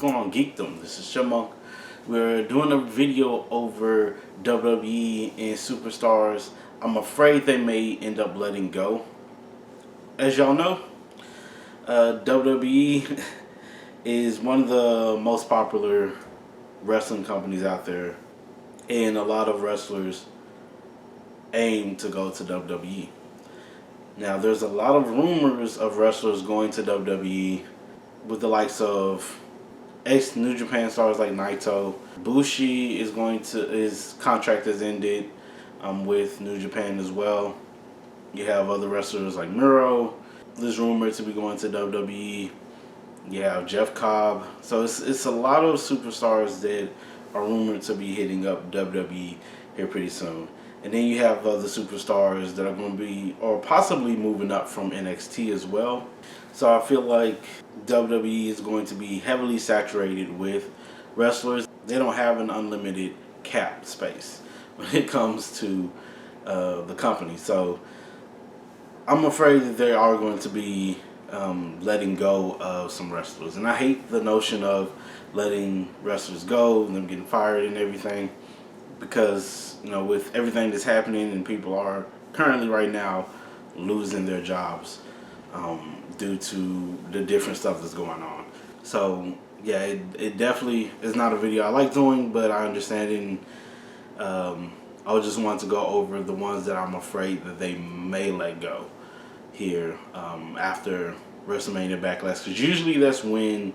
going on, Geekdom? This is Chipmunk. We're doing a video over WWE and superstars I'm afraid they may end up letting go. As y'all know, WWE is one of the most popular wrestling companies out there, and a lot of wrestlers aim to go to WWE. Now, there's a lot of rumors of wrestlers going to WWE with the likes of ex-New Japan stars like Naito. Bushi his contract has ended with New Japan as well. You have other wrestlers like Miro. There's rumored to be going to WWE. You have Jeff Cobb. So it's a lot of superstars that are rumored to be hitting up WWE here pretty soon. And then you have other superstars that are going to be, or possibly moving up from NXT as well. So I feel like WWE is going to be heavily saturated with wrestlers. They don't have an unlimited cap space when it comes to the company. So I'm afraid that they are going to be letting go of some wrestlers. And I hate the notion of letting wrestlers go and them getting fired and everything, because, you know, with everything that's happening and people are currently right now losing their jobs due to the different stuff that's going on. So yeah, it definitely is not a video I like doing, but I understand it. And I just want to go over the ones that I'm afraid that they may let go here after WrestleMania Backlash, because usually that's when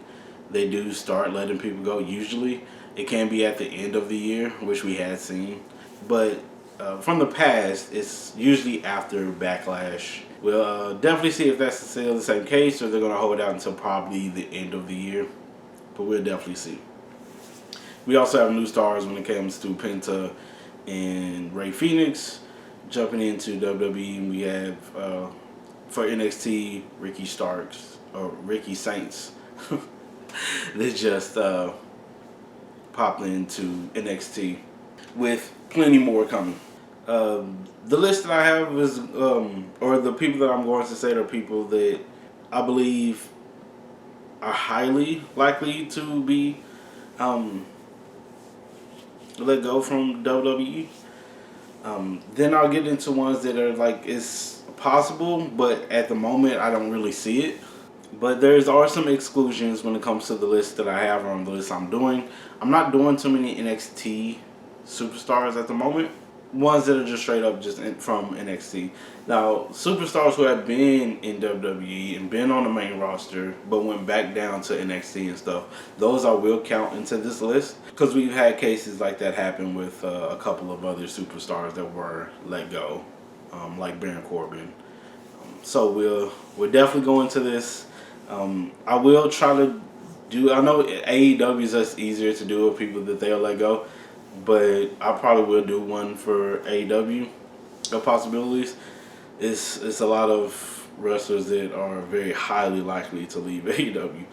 they do start letting people go. Usually it can be at the end of the year, which we had seen, but from the past, it's usually after Backlash. We'll definitely see if that's still the same case, or they're going to hold out until probably the end of the year, but we'll definitely see. We also have new stars when it comes to Penta and Rey Fenix jumping into WWE. We have for NXT, Ricky Saints that just popped into NXT, with plenty more coming. The list that I have is, or the people that I'm going to say are people that I believe are highly likely to be let go from WWE. Then I'll get into ones that are like, it's possible, but at the moment I don't really see it. But are some exclusions when it comes to the list that I have, on the list I'm doing. I'm not doing too many NXT superstars at the moment. Ones that are just straight up from NXT. Now, superstars who have been in WWE and been on the main roster but went back down to NXT and stuff, those I will count into this list, because we've had cases like that happen with a couple of other superstars that were let go, like Baron Corbin. So we'll definitely go into this. I will try to do, I know AEW is just easier to do with people that they'll let go, but I probably will do one for AEW of possibilities. It's a lot of wrestlers that are very highly likely to leave AEW,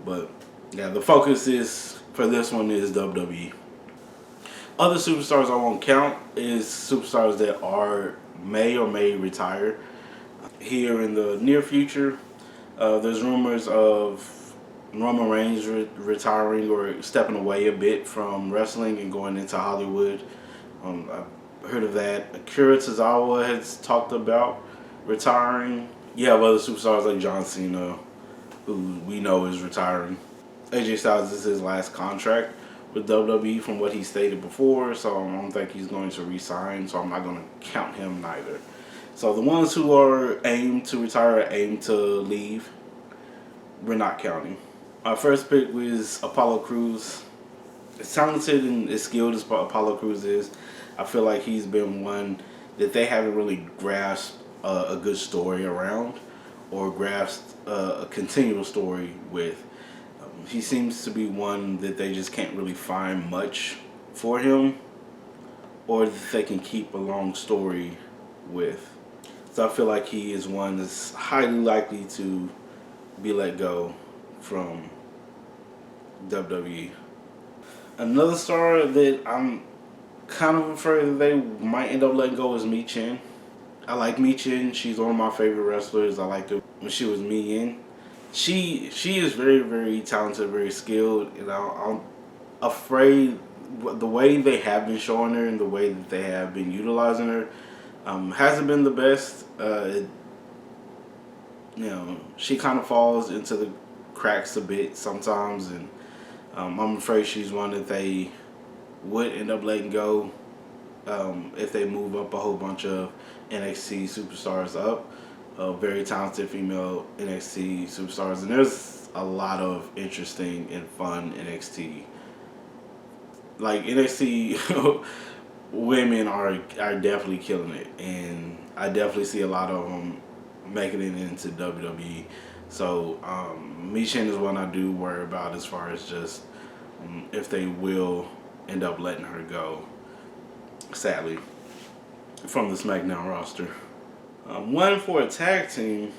but yeah, the focus is for this one is WWE. Other superstars I won't count is superstars that may retire here in the near future. There's rumors of Roman Reigns retiring or stepping away a bit from wrestling and going into Hollywood. I've heard of that. Akira Tozawa has talked about retiring. You have other superstars like John Cena, who we know is retiring. AJ Styles is his last contract with WWE from what he stated before, so I don't think he's going to resign, so I'm not going to count him neither. So the ones who are aimed to retire, aimed to leave, we're not counting. My first pick was Apollo Crews. As talented and as skilled as Apollo Crews is, I feel like he's been one that they haven't really grasped a good story around, or grasped a continual story with. He seems to be one that they just can't really find much for him, or that they can keep a long story with. So I feel like he is one that's highly likely to be let go from WWE. Another star that I'm kind of afraid that they might end up letting go is Mi Chen. I like Mi Chen. She's one of my favorite wrestlers. I liked her when she was Mi Yin. she is very, very talented, very skilled, and I'm afraid the way they have been showing her and the way that they have been utilizing her hasn't been the best. She kind of falls into the cracks a bit sometimes, and I'm afraid she's one that they would end up letting go if they move up a whole bunch of NXT superstars up. Very talented female NXT superstars, and there's a lot of interesting and fun NXT. Like NXT women are definitely killing it, and I definitely see a lot of them making it into WWE. So Michin is one I do worry about as far as just if they will end up letting her go. Sadly, from the SmackDown roster, one for a tag team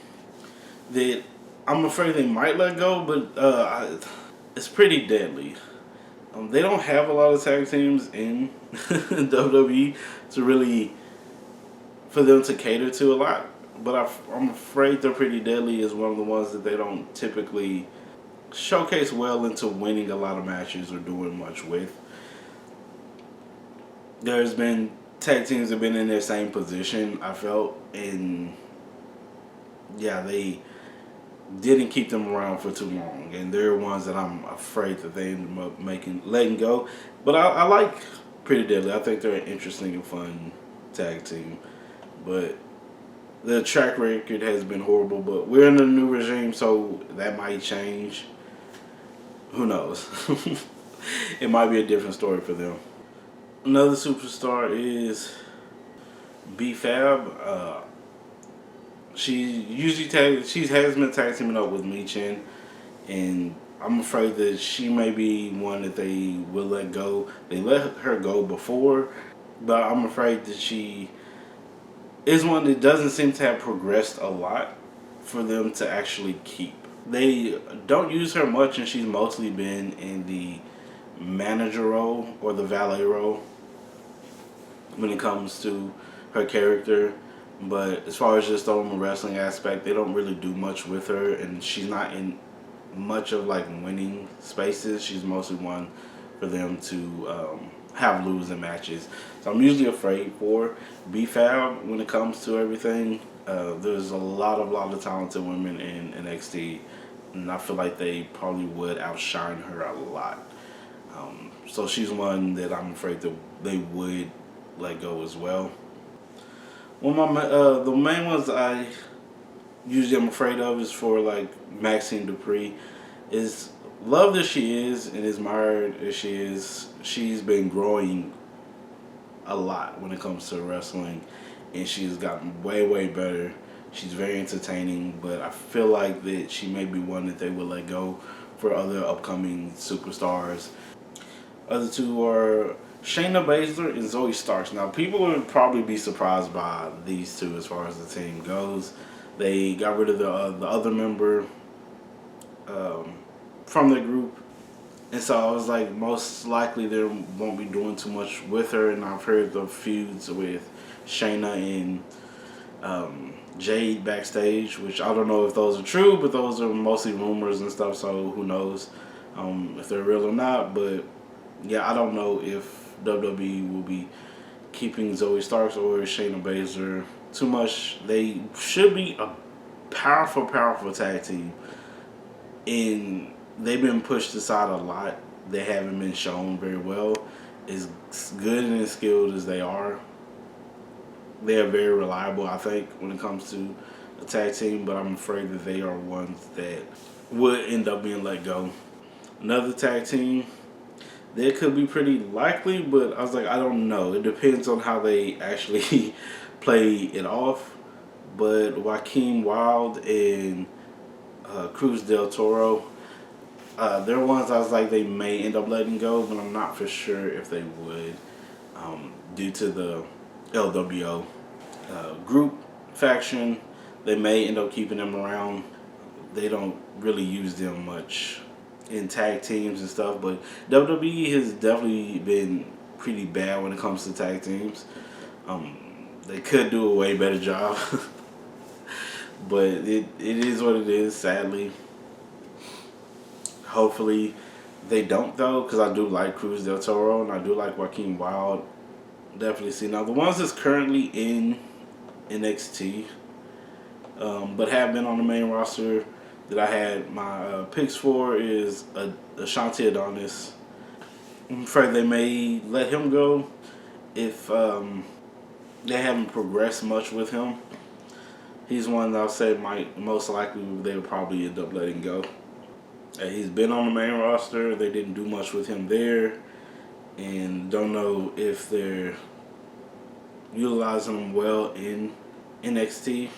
that I'm afraid they might let go, but it's pretty deadly. They don't have a lot of tag teams in WWE to really for them to cater to a lot. But I'm afraid they're pretty deadly is one of the ones that they don't typically showcase well into winning a lot of matches or doing much with. There's been tag teams that have been in their same position, I felt, and yeah, they didn't keep them around for too long, and they're ones that I'm afraid that they ended up letting go. But I like Pretty Deadly. I think they're an interesting and fun tag team, but the track record has been horrible. But we're in a new regime, so that might change. Who knows? It might be a different story for them. Another superstar is B-Fab. She has been tag teaming up with Michin, and I'm afraid that she may be one that they will let go. They let her go before, but I'm afraid that she is one that doesn't seem to have progressed a lot for them to actually keep. They don't use her much, and she's mostly been in the manager role or the valet role when it comes to her character. But as far as just on the wrestling aspect, they don't really do much with her, and she's not in much of like winning spaces. She's mostly one for them to have losing matches. So I'm usually afraid for B-Fab when it comes to everything. There's a lot of talented women in NXT, and I feel like they probably would outshine her a lot. So she's one that I'm afraid that they would let go as well. One of the main ones I usually am afraid of is for like Maxine Dupree. Is loved as she is and admired as she is, she's been growing a lot when it comes to wrestling, and she's gotten way better. She's very entertaining, but I feel like that she may be one that they will let go for other upcoming superstars. Other two are Shayna Baszler and Zoe Starks. Now, people would probably be surprised by these two as far as the team goes. They got rid of the other member from their group, and so I was like, most likely they won't be doing too much with her. And I've heard the feuds with Shayna and Jade backstage, which I don't know if those are true, but those are mostly rumors and stuff. So who knows if they're real or not? But yeah, I don't know if WWE will be keeping Zoe Starks or Shayna Baszler too much. They should be a powerful tag team, and they've been pushed aside a lot. They haven't been shown very well. As good and as skilled as they are very reliable, I think, when it comes to a tag team, but I'm afraid that they are ones that would end up being let go. Another tag team that could be pretty likely, but I was like, I don't know. It depends on how they actually play it off. But Joaquin Wilde and Cruz del Toro, they're ones I was like they may end up letting go, but I'm not for sure if they would, due to the LWO group faction. They may end up keeping them around. They don't really use them much in tag teams and stuff, but WWE has definitely been pretty bad when it comes to tag teams. They could do a way better job, but it is what it is, sadly. Hopefully they don't though, because I do like Cruz del Toro and I do like Joaquin Wild. Definitely see now the ones that's currently in NXT, but have been on the main roster that I had my picks for is Ashanti Adonis. I'm afraid they may let him go if they haven't progressed much with him. He's one that I'll say might most likely they would probably end up letting go. He's been on the main roster. They didn't do much with him there, and don't know if they're utilizing him well in NXT.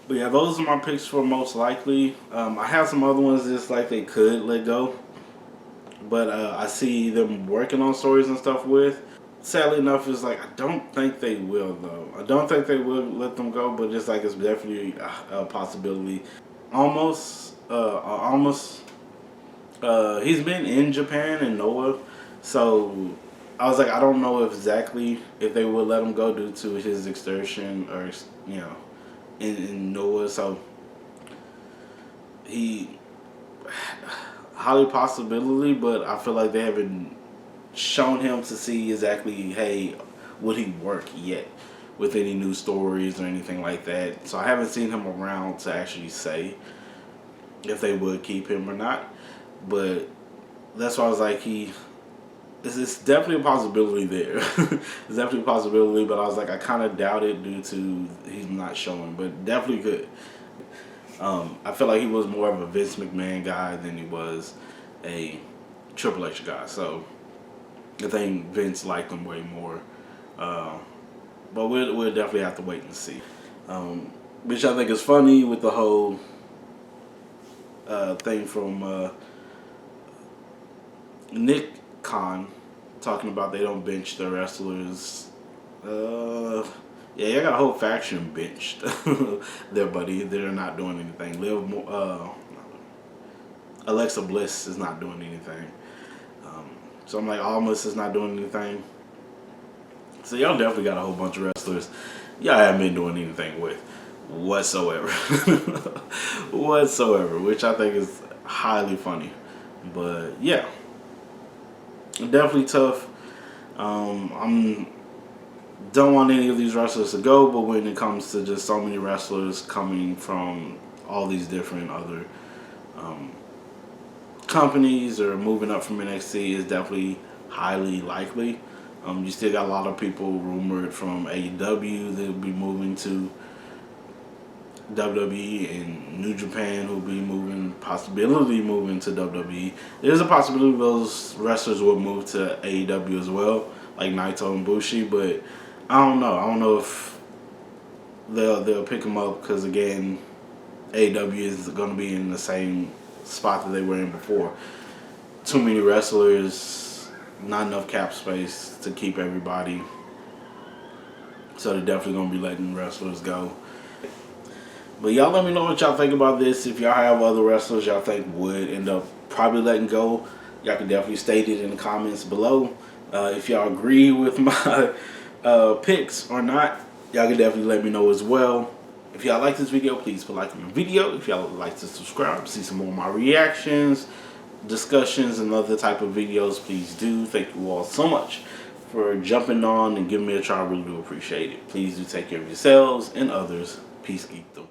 But yeah, those are my picks for most likely. I have some other ones just like they could let go, but I see them working on stories and stuff with. Sadly enough, it's like I don't think they will though. I don't think they will let them go, but just like it's definitely a possibility. Almost. He's been in Japan and Noah, so I was like, I don't know exactly if they would let him go due to his extortion or in Noah. So he highly possibility, but I feel like they haven't shown him to see exactly, hey, would he work yet with any new stories or anything like that. So I haven't seen him around to actually say if they would keep him or not. But that's why I was like, it's definitely a possibility there. It's definitely a possibility, but I was like, I kind of doubt it due to he's not showing, but definitely could. I feel like he was more of a Vince McMahon guy than he was a Triple H guy. So I think Vince liked him way more. But we'll definitely have to wait and see. Which I think is funny with the whole thing from Nick Khan talking about they don't bench the wrestlers. Yeah, you got a whole faction benched there, buddy. They're not doing anything. Alexa Bliss is not doing anything. So I'm like, Almas is not doing anything. So y'all definitely got a whole bunch of wrestlers y'all haven't been doing anything with whatsoever. Whatsoever, which I think is highly funny. But yeah, definitely tough. I'm don't want any of these wrestlers to go, but when it comes to just so many wrestlers coming from all these different other companies or moving up from NXT is definitely highly likely. You still got a lot of people rumored from AEW that will be moving to WWE, and New Japan will be possibility moving to WWE. There's a possibility those wrestlers will move to AEW as well, like Naito and Bushi, but I don't know. I don't know if they'll pick them up because, again, AEW is going to be in the same spot that they were in before. Too many wrestlers, not enough cap space to keep everybody. So they're definitely going to be letting wrestlers go. But y'all let me know what y'all think about this. If y'all have other wrestlers y'all think would end up probably letting go, y'all can definitely state it in the comments below. If y'all agree with my picks or not, y'all can definitely let me know as well. If y'all like this video, please put a like on the video. If y'all would like to subscribe, see some more of my reactions, discussions, and other type of videos, please do. Thank you all so much for jumping on and giving me a try. I really do appreciate it. Please do take care of yourselves and others. Peace, geekdom.